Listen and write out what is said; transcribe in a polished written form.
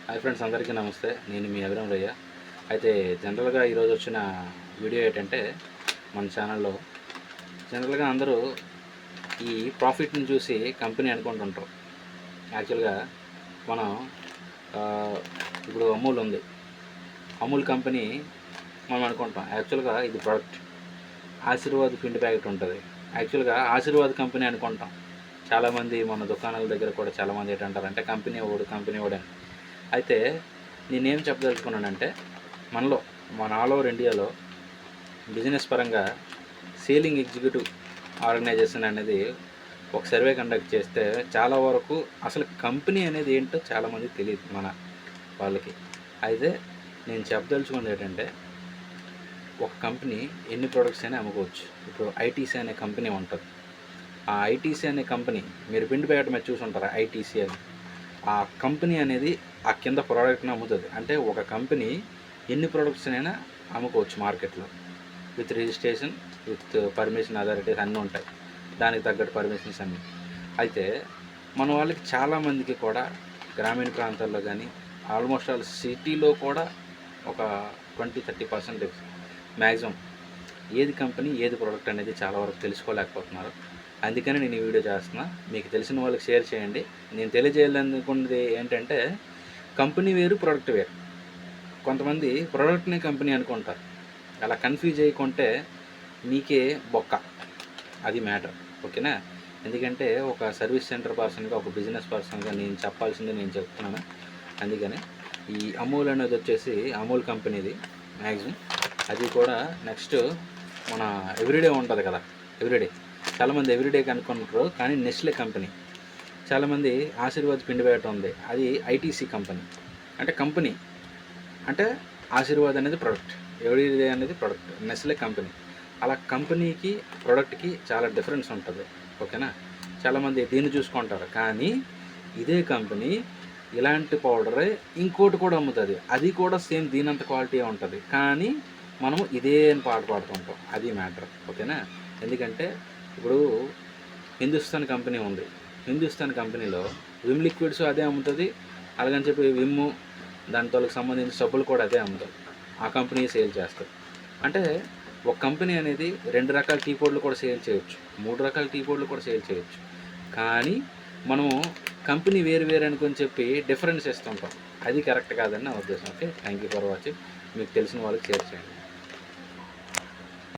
Hi friends, అందరికీ నమస్తే. నేను మీ అభిరామ్ రయ్య. అయితే జనరల్గా ఈరోజు వచ్చిన వీడియో ఏంటంటే, మన ఛానల్లో జనరల్గా అందరూ ఈ ప్రాఫిట్ని చూసి కంపెనీ అనుకుంటుంటారు. యాక్చువల్గా మనం ఇప్పుడు అమూల్ ఉంది. అమూల్ కంపెనీ మనం అనుకుంటాం యాక్చువల్గా ఇది ప్రోడక్ట్. ఆశీర్వాద్ పిండి ప్యాకెట్ ఉంటుంది, యాక్చువల్గా ఆశీర్వాద్ కంపెనీ అనుకుంటాం. చాలామంది మన దుకాణాల దగ్గర కూడా చాలామంది ఏంటంటారంటే కంపెనీ ఓడు అని. అయితే నేనేం చెప్పదలుచుకున్నానంటే, మన ఆల్ ఓవర్ ఇండియాలో బిజినెస్ పరంగా సేలింగ్ ఎగ్జిక్యూటివ్ ఆర్గనైజేషన్ అనేది ఒక సర్వే కండక్ట్ చేస్తే చాలా వరకు అసలు కంపెనీ అనేది ఏంటో చాలామంది తెలియదు మన వాళ్ళకి. అయితే నేను చెప్పదలుచుకున్నది ఏంటంటే, ఒక కంపెనీ ఎన్ని ప్రొడక్ట్స్ అయినా అమ్ముకోవచ్చు. ఇప్పుడు ఐటీసీ అనే కంపెనీ ఉంటుంది. ఆ ఐటీసీ అనే కంపెనీ మీరు పిండి ప్యాకెట్ మీద చూసుంటారా, ఐటీసీ అని. ఆ కంపెనీ అనేది ఆ కింద ప్రోడక్ట్ని అమ్ముతుంది. అంటే ఒక కంపెనీ ఎన్ని ప్రోడక్ట్స్నైనా అమ్ముకోవచ్చు మార్కెట్లో, with registration, with permission authorities అన్నీ ఉంటాయి, దానికి తగ్గట్టు పర్మిషన్స్ అన్నీ. అయితే మన వాళ్ళకి చాలామందికి కూడా గ్రామీణ ప్రాంతాల్లో కానీ ఆల్మోస్ట్ ఆల్ సిటీలో కూడా ఒక 20-30% మ్యాక్సిమం ఏది కంపెనీ ఏది ప్రోడక్ట్ అనేది చాలా వరకు తెలుసుకోలేకపోతున్నారు. అందుకని నేను ఈ వీడియో చేస్తున్నా. మీకు తెలిసిన వాళ్ళకి షేర్ చేయండి. నేను తెలియజేయాలనుకున్నది ఏంటంటే, కంపెనీ వేరు, ప్రోడక్ట్ వేరు. కొంతమంది ప్రోడక్ట్ని కంపెనీ అనుకుంటారు. అలా కన్ఫ్యూజ్ అయ్యకుంటే మీకే బొక్క, అది మ్యాటర్. ఓకేనా? ఎందుకంటే ఒక సర్వీస్ సెంటర్ పర్సన్గా, ఒక బిజినెస్ పర్సన్గా నేను చెప్పాల్సింది నేను చెప్తున్నాను. అందుకని ఈ అమూల్ అనేది వచ్చేసి అమూల్ కంపెనీది మ్యాక్సిమం. అది కూడా నెక్స్ట్ మన ఎవ్రీడే ఉంటుంది కదా, ఎవ్రీడే చాలామంది ఎవ్రీడేకి అనుకుంటారు, కానీ నెస్లే కంపెనీ. చాలామంది ఆశీర్వాద్ పిండి ప్యాకెట్ ఉంది, అది ఐటీసీ కంపెనీ. అంటే కంపెనీ అంటే ఆశీర్వాద్ అనేది ప్రోడక్ట్, ఎవ్రీడే అనేది ప్రోడక్ట్, నెస్లే కంపెనీ. అలా కంపెనీకి ప్రోడక్ట్కి చాలా డిఫరెన్స్ ఉంటుంది. ఓకేనా? చాలామంది దీన్ని చూసుకుంటారు, కానీ ఇదే కంపెనీ ఇలాంటి పౌడరే ఇంకోటి కూడా అమ్ముతుంది, అది కూడా సేమ్ దీనంత క్వాలిటీ ఉంటుంది, కానీ మనము ఇదే అని పాడుతుంటాం. అది మ్యాటర్. ఓకేనా? ఎందుకంటే ఇప్పుడు హిందుస్థాన్ కంపెనీ ఉంది. హిందుస్థాన్ కంపెనీలో విమ్ లిక్విడ్స్ అదే అమ్ముతుంది, అలాగని చెప్పి విమ్ దానితో సంబంధించిన సబ్బులు కూడా అదే అమ్ముతుంది. ఆ కంపెనీ సేల్ చేస్తుంది. అంటే ఒక కంపెనీ అనేది 2 రకాల టీ పొడులు కూడా సేల్ చేయొచ్చు, 3 రకాల టీ పొడులు కూడా సేల్ చేయొచ్చు, కానీ మనము కంపెనీ వేరు వేరు అనుకొని చెప్పి డిఫరెన్స్ ఇస్తుంటాం. అది కరెక్ట్ కాదని నా ఉద్దేశం. Okay, thank you for watching. మీకు తెలిసిన వాళ్ళకి షేర్ చేయండి.